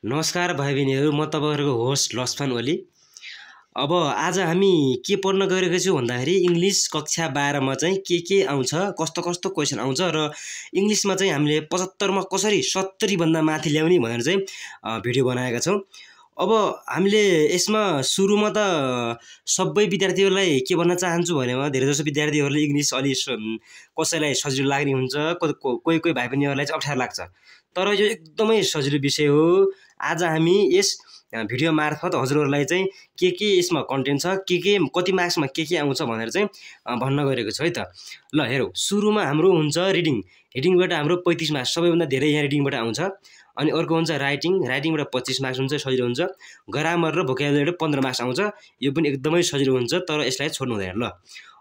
नमस्कार भाइ बहिनीहरू, म तपाईहरुको होस्ट लक्ष्मण ओली। अब आज हामी के पढ्न गइरहेको छौं भन्दाखेरि इंग्लिश कक्षा 12 मा चाहिँ के आउँछ, कस्तो कस्तो क्वेशन आउँछ र इंग्लिशमा चाहिँ हामीले 75 मा कसरी 70 भन्दा माथि ल्याउने भनेर चाहिँ भिडियो बनाएका छौं। अब हामीले यसमा सुरुमा त सबै विद्यार्थीहरूलाई के भन्न चाहन्छु भनेमा धेरैजसो विद्यार्थीहरूले इंग्लिश अलि कसैलाई सजिलो लाग्ने हुन्छ, कोही कोही भाइ बहिनीहरूलाई चाहिँ अप्ठ्यारो लाग्छ। तर यो एकदमै सजिलो विषय हो। आज हामी यस भिडियो मार्फत हजुरहरूलाई चाहिँ के यसमा कन्टेन्ट छ, के कति मार्क्समा के आउँछ भनेर चाहिँ भन्न गइरहेको छु है त। ल हेरौँ, सुरुमा हाम्रो हुन्छ रिडिङ। रिडिङबाट हाम्रो 35 मार्क्स सबैभन्दा धेरै यहाँ रिडिङबाट आउँछ। अनि अर्को हुन्छ राइटिङ। राइटिङबाट 25 मार्क्स हुन्छ, सजिलो हुन्छ। ग्रामर र भोकाबुलरीबाट 15 मार्क्स आउँछ, यो पनि एकदमै सजिलो हुन्छ, तर यसलाई छोड्नु हुँदैन। ल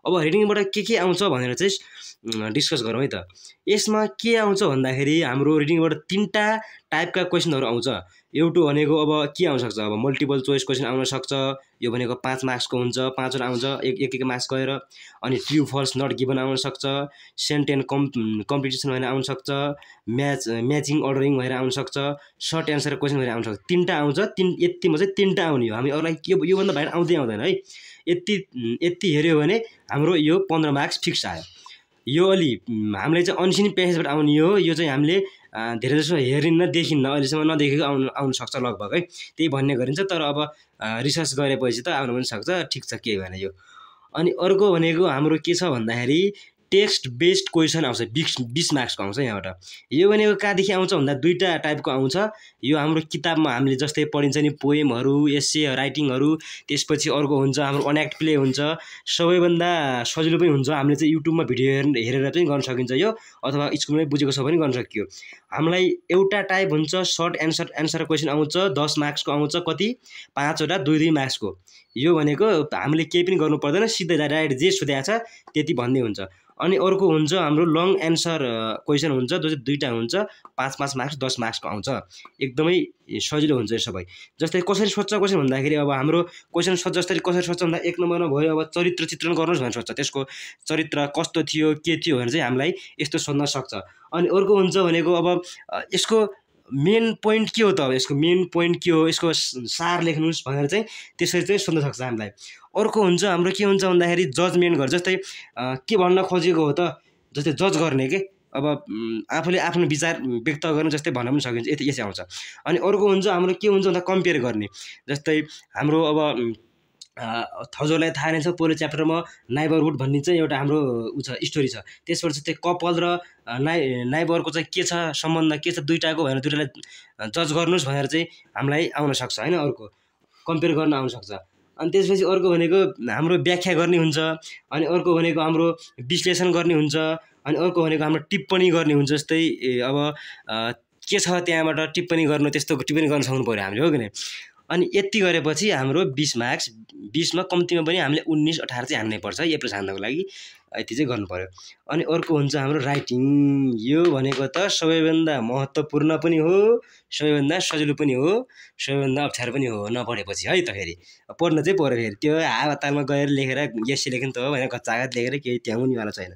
अब रिडिङबाट के आउँछ भनेर चाहिँ डिस्कस गरौँ है त। यसमा के आउँछ भन्दाखेरि हाम्रो रिडिङबाट 3टा टाइपका क्वेशनहरु आउँछ। एउटा भनेको अब के आउन सक्छ, अब मल्टिपल चोइस क्वेशन आउन सक्छ, यो भनेको 5 मार्क्सको हुन्छ, 5 वटा आउँछ, एक मार्क्स गएर। अनि ट्रू फल्स नट गिभन आउन सक्छ, सेन्टेन्स कम्पिटिसन भनेर आउन सक्छ, म्याचिङ अर्डरिङ भनेर आउन सक्छ, सर्ट एन्सर क्वेशन भनेर आउन सक्छ। 3टा आउँछ, यतिमा चाहिँ 3टा आउने हो। हामी अरूलाई यो भन्दा बाहिर आउँदैन है। यति हेर्यो भने हाम्रो यो 15 मार्क्स फिक्स आयो। यो अलि हामीले चाहिँ अनसिन प्यासेजबाट आउने हो। यो चाहिँ हामीले धेरैजसो हेरिन्न, देखिन्न, अहिलेसम्म नदेखेको आउन सक्छ लगभग है, त्यही भन्ने गरिन्छ। तर अब रिसर्च गरेपछि त आउन पनि सक्छ, ठिक छ, केही भएन यो। अनि अर्को भनेको हाम्रो के छ भन्दाखेरि टेक्स्ट बेस्ड क्वेशन आउँछ, 20 मार्क्सको आउँछ यहाँबाट। यो भनेको कहाँदेखि आउँछ भन्दा 2टा टाइपको आउँछ। यो हाम्रो किताबमा हामीले जस्तै पढिन्छ नि, पोएमहरू, एस्से, राइटिङहरू। त्यसपछि अर्को हुन्छ हाम्रो अनएक्ट प्ले हुन्छ। सबैभन्दा सजिलो पनि हुन्छ, हामीले चाहिँ युट्युबमा भिडियो हेरेर पनि गर्न सकिन्छ यो, अथवा स्कुलमै बुझेको छ भने गर्न सकियो। हामीलाई एउटा टाइप हुन्छ सर्ट एन्सर क्वेशन आउँछ, 10 मार्क्सको आउँछ, कति 5 वटा 2 मार्क्सको। यो भनेको हामीले केही पनि गर्नु पर्दैन, सिधै डाइरेक्ट जे सोधेको छ त्यति भन्ने हुन्छ। अनि अर्को हुन्छ हाम्रो लङ एन्सर क्वेशन हुन्छ, जो चाहिँ 2टा हुन्छ, 5 मार्क्स 10 मार्क्सको आउँछ। एकदमै सजिलो हुन्छ यो सबै। जस्तै कसरी सोध्छ क्वेशन भन्दाखेरि अब हाम्रो क्वेशन जसरी कसरी सोध्छ भन्दा 1 नम्बरमा भयो अब चरित्र चित्रण गर्नुहोस् भनेर सोध्छ। त्यसको चरित्र कस्तो थियो, के थियो भनेर चाहिँ हामीलाई यस्तो सोध्न सक्छ। अनि अर्को हुन्छ भनेको अब यसको मेन पोइन्ट के हो त, अब यसको मेन पोइन्ट के हो, यसको सार लेख्नुहोस् भनेर चाहिँ त्यसरी चाहिँ सोध्न सक्छ हामीलाई। अर्को हुन्छ हाम्रो के हुन्छ भन्दाखेरि जजमेन्ट गर्, जस्तै के भन्न खोजेको हो त, जस्तै जज गर्ने के, अब आफूले आफ्नो विचार व्यक्त गर्न जस्तै भन्न पनि सकिन्छ, यसै आउँछ। अनि अर्को हुन्छ हाम्रो के हुन्छ भन्दा कम्पेयर गर्ने। जस्तै हाम्रो अब हजुरलाई थाहा नै छ, पहिलो च्याप्टरमा नाइबरहुड भन्ने चाहिँ एउटा हाम्रो स्टोरी छ। त्यसबाट चाहिँ कपल र नाइबरको चाहिँ के छ सम्बन्ध, के छ दुईटाको भनेर दुईटालाई जज गर्नुहोस् भनेर चाहिँ हामीलाई आउन सक्छ हैन। अर्को कम्पेयर गर्न आउन सक्छ। अनि त्यसपछि अर्को भनेको हाम्रो व्याख्या गर्ने हुन्छ। अनि अर्को भनेको हाम्रो विश्लेषण गर्ने हुन्छ। अनि अर्को भनेको हाम्रो टिप्पणी गर्ने हुन्छ। जस्तै अब के छ त्यहाँबाट टिप्पणी गर्नु, त्यस्तो टिप्पणी गर्न सक्नु पर्यो हामीले, हो कि नै। अनि यति गरेपछि हाम्रो 20 मार्क्स, 20 मा कम्तीमा पनि हामीले 19-18 चाहिँ हान्नै पर्छ ए प्लस हान्नको लागि, यति चाहिँ गर्नु पर्यो। अनि अर्को हुन्छ हाम्रो राइटिङ। यो भनेको त सबैभन्दा महत्त्वपूर्ण पनि हो, सबैभन्दा सजिलो पनि हो, सबैभन्दा अप्ठ्यारो पनि हो नपढेपछि है त। फेरि पढ्न चाहिँ पर्यो, फेरि त्यो हावातालमा गएर लेखेर यसै लेख्नु त हो भनेर कच्चागत लेखेर केही त्यहाँ हुनेवाला छैन।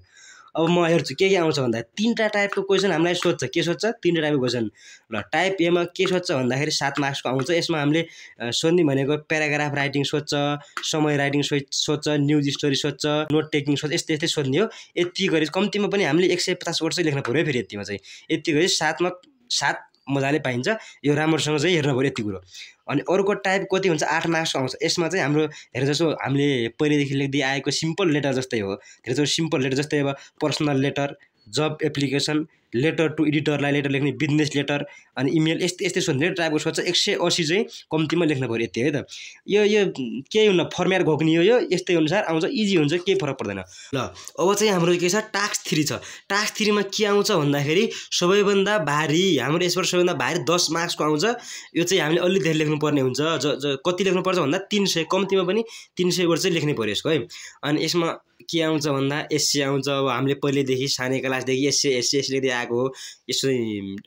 अब म हेर्छु के आउँछ भन्दा 3टा टाइपको क्वेशन हामीलाई सोध्छ। के सोध्छ? 3टा टाइपको क्वेशन। ल टाइप एमा के सोध्छ भन्दाखेरि 7 मार्क्सको आउँछ। यसमा हामीले सोध्ने भनेको प्याराग्राफ राइटिङ सोध्छ, समय राइटिङ सोध्छ, न्युज स्टोरी सोध्छ, नोट टेकिङ सोध्छ, यस्तै सोध्ने हो। यति गरी कम्तीमा पनि हामीले 150 वर्ड चाहिँ लेख्न पर्यो फेरि यतिमा चाहिँ। यति गरी 7 मजाले पाइन्छ। यो राम्रोसँग चाहिँ हेर्न पर्यो यति कुरो। अनि अर्को टाइप कति हुन्छ, 8 मार्क्सको आउँछ। यसमा चाहिँ हाम्रो धेरैजसो हामीले पहिलेदेखि लेख्दै आएको सिम्पल लेटर जस्तै हो। धेरैजसो सिम्पल लेटर जस्तै अब personal letter, job application, letter to एडिटरलाई लेटर लेख्ने, बिजनेस लेटर, अनि इमेल, यस्तै सोध्ने टाइपको सोध्छ। 180 चाहिँ कम्तीमा लेख्न पर्यो यति है त। यो केही हुन्न, फर्मेट घोक्ने हो। यो यस्तै अनुसार आउँछ, इजी हुन्छ, केही फरक पर्दैन। ल अब चाहिँ हाम्रो के छ, टास्क 3 छ। टास्क 3 मा के आउँछ भन्दाखेरि सबैभन्दा भारी, हाम्रो यसबाट सबैभन्दा भारी 10 मार्क्सको आउँछ। यो चाहिँ हामीले अलि धेरै लेख्नुपर्ने हुन्छ। कति लेख्नुपर्छ भन्दा 300, कम्तीमा पनि 300 वर्ड चाहिँ लेख्नै पर्यो यसको है। अनि यसमा के आउँछ भन्दा एससी आउँछ। अब हामीले पहिलेदेखि सानै क्लासदेखि एससी लेख्दै आएको हो। यसो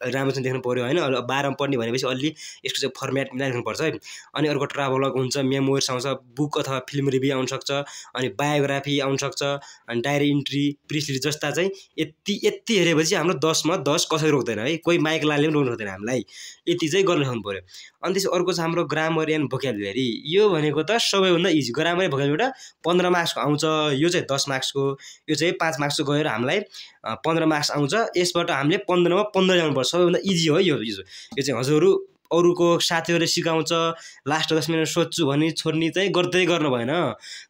राम्रोसँग देख्नु पऱ्यो होइन। 12मा पढ्ने भनेपछि अलि यसको चाहिँ फर्मेट मिलाइराख्नुपर्छ है। अनि अर्को ट्राभलग हुन्छ, मेमोइर्स आउँछ, बुक अथवा फिल्म रिभ्यू आउनसक्छ, अनि बायोग्राफी आउनसक्छ, अनि डायरी इन्ट्री, प्रेस रिलिज जस्ता चाहिँ यति हेरेपछि हाम्रो 10मा 10 कसरी रोक्दैन है। कोही माइक लाले पनि रोक्नु सक्दैन हामीलाई। यति चाहिँ गर्न सक्नु पऱ्यो। अनि त्यसो अर्को छ हाम्रो ग्रामर एन्ड भोक्याबुलरी। यो भनेको त सबैभन्दा इजी। ग्रामर एन्ड भोक्याबुलरी 15 मार्क्सको आउँछ। यो चाहिँ 10 मार्क्सको, यो चाहिँ 5 मार्क्सको गएर हामीलाई 15 मार्क्स आउँछ। यसबाट हामीले 15मा 15 ल्याउनुपर्छ। सबैभन्दा इजी हो यो चाहिँ। हजुरहरू अरूको साथीहरूले सिकाउँछ, लास्ट 10 मिनट सोध्छु भने छोड्ने चाहिँ गर्दै गर्नु भएन।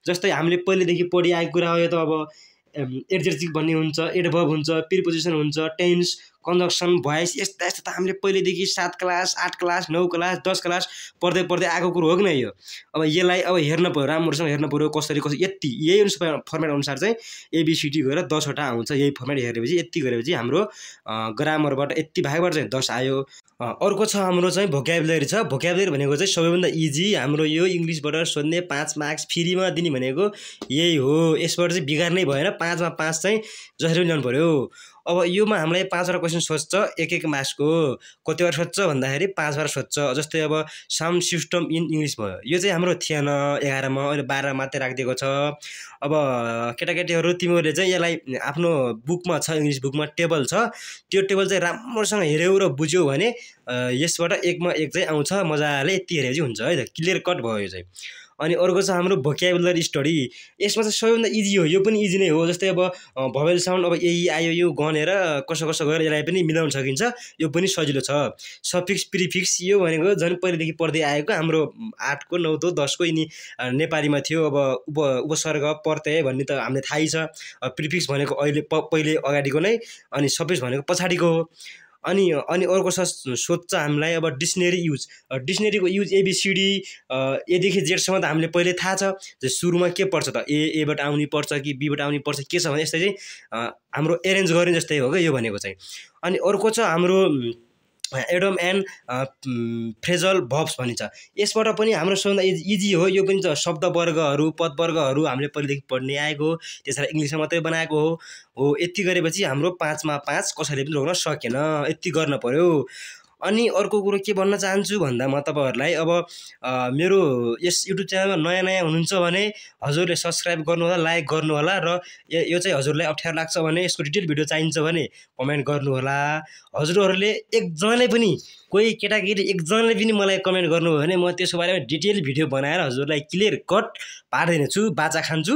जस्तै हामीले पहिलेदेखि पढिआएको कुरा हो यो त। अब एडजेक्टिभ भन्ने हुन्छ, एडभर्ब हुन्छ, प्रिपोजिसन हुन्छ, टेन्स, कन्जक्सन, भोइस, यस्ता त हामीले पहिलेदेखि 7 क्लास 8 क्लास 9 क्लास 10 क्लास पढ्दै आएको कुरो हो कि न यो। अब यसलाई अब हेर्न पऱ्यो, राम्रोसँग हेर्न पऱ्यो कसरी यति यही फर्मेट अनुसार चाहिँ एबिसिडी गएर 10 वटा आउँछ। यही फर्मेट हेरेपछि यति गरेपछि हाम्रो ग्रामरबाट यति भागबाट चाहिँ 10 आयो। अर्को छ हाम्रो चाहिँ भोक्याबुलरी छ। भोक्याबुलरी भनेको चाहिँ सबैभन्दा इजी हाम्रो। यो इङ्ग्लिसबाट सोध्ने 5 मार्क्स फ्रीमा दिने भनेको यही हो। यसबाट चाहिँ बिगार्नै भएन। 5मा 5 चाहिँ जसरी पनि ल्याउनु पऱ्यो। अब योमा हामीलाई 5 वटा क्वेसन सोध्छ, एक मार्क्सको। कतिवटा सोध्छ भन्दाखेरि 5 वटा सोध्छ। जस्तै अब साउन्ड सिस्टम इन इङ्ग्लिस भयो, यो चाहिँ हाम्रो थिएन 11मा, अहिले 12 मात्रै राखिदिएको छ। अब केटाकेटीहरू तिमीहरूले चाहिँ यसलाई आफ्नो बुकमा छ, इङ्ग्लिस बुकमा टेबल छ, त्यो टेबल चाहिँ राम्रोसँग हेऱ्यौ र बुझ्यौ भने यसबाट 1मा 1 चाहिँ आउँछ। मजाले यति हेरेपछि हुन्छ है त, क्लियर कट भयो यो चाहिँ। अनि अर्को छ हाम्रो भोक्याबुलरी स्टडी। यसमा चाहिँ सबैभन्दा इजी हो, यो पनि इजी नै हो। जस्तै अब भवेल साउन्ड, अब यही आयो यो गनेर कसो गरेर यसलाई पनि मिलाउन सकिन्छ। यो पनि सजिलो छ। सफिक्स प्रिफिक्स, यो भनेको झन् पहिलेदेखि पढ्दै आएको हाम्रो 8को 9को 10को यिनी नेपालीमा थियो। अब उपसर्ग प्रत्यय भन्ने त हामीलाई थाहै छ। प्रिफिक्स भनेको पहिले अगाडिको नै, अनि सफिक्स भनेको पछाडिको हो। अनि अर्को सोध्छ हामीलाई अब डिक्सनरी युज। डिक्सनरीको युज एबिसिडी एदेखि जेडसम्म त हामीले पहिले थाहा छ। सुरुमा के पर्छ त, एबाट आउनु पर्छ कि बीबाट आउनु पर्छ के छ भने यस्तै चाहिँ हाम्रो एरेन्ज गर्ने जस्तै हो क्या यो भनेको चाहिँ। अनि अर्को छ हाम्रो एडम एन्ड फ्रेजल भब्स भनिन्छ। यसबाट पनि हाम्रो सबभन्दा इजी हो। यो पनि त शब्दवर्गहरू पदवर्गहरू हामीले पहिलेदेखि पढ्ने आएको हो, त्यसलाई इङ्ग्लिसमा मात्रै बनाएको हो। यति गरेपछि हाम्रो 5मा 5 कसैले पनि रोक्न सकेन। यति गर्न पर्यो। अनि अर्को कुरो के भन्न चाहन्छु भन्दा म तपाईँहरूलाई, अब मेरो यस युट्युब च्यानलमा नयाँ हुनुहुन्छ भने हजुरले सब्सक्राइब गर्नु होला, लाइक गर्नु होला, र यो चाहिँ हजुरलाई अप्ठ्यारो लाग्छ भने, यसको डिटेल भिडियो चाहिन्छ भने कमेन्ट गर्नु होला। हजुरहरूले एकजनाले पनि, कोही केटाकेटी एकजनाले पनि मलाई कमेन्ट गर्नुभयो भने म त्यसको बारेमा डिटेल भिडियो बनाएर हजुरलाई क्लियर कट पारिदिनेछु, बाचा खान्छु।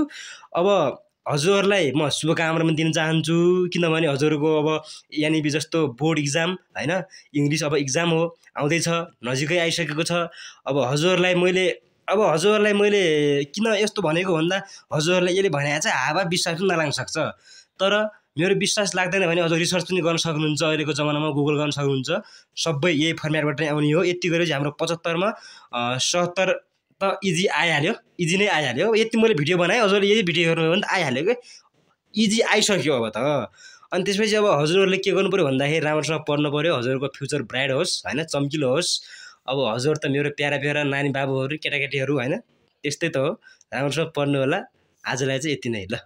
अब हजुरहरूलाई म शुभकामना पनि दिन चाहन्छु, किनभने हजुरको अब यानिबी जस्तो बोर्ड इक्जाम होइन, इङ्ग्लिस अब इक्जाम हो, आउँदैछ, नजिकै आइसकेको छ। अब हजुरहरूलाई मैले किन यस्तो भनेको भन्दा हजुरहरूले यसले भने चाहिँ हावा विश्वास पनि नलाग्न सक्छ। तर मेरो विश्वास लाग्दैन भने हजुर रिसर्च पनि गर्न सक्नुहुन्छ। अहिलेको जमानामा गुगल गर्न सक्नुहुन्छ। सबै यही फर्मेटबाट नै आउने हो। यति गरेपछि हाम्रो 75मा 77 त इजी आइहाल्यो, इजी नै आइहाल्यो। यति मैले भिडियो बनाएँ, हजुरले यदि भिडियो हेर्नु भने त आइहाल्यो क्या, इजी आइसक्यो अब त। अनि त्यसपछि अब हजुरहरूले के गर्नु पऱ्यो भन्दाखेरि राम्रोसँग पढ्नु पऱ्यो। हजुरको फ्युचर ब्राइट होस् होइन, चम्किलो होस्। अब हजुर त मेरो प्यारा नानी बाबुहरू केटाकेटीहरू होइन, त्यस्तै त हो। राम्रोसँग पढ्नु होला। आजलाई चाहिँ यति नै ल।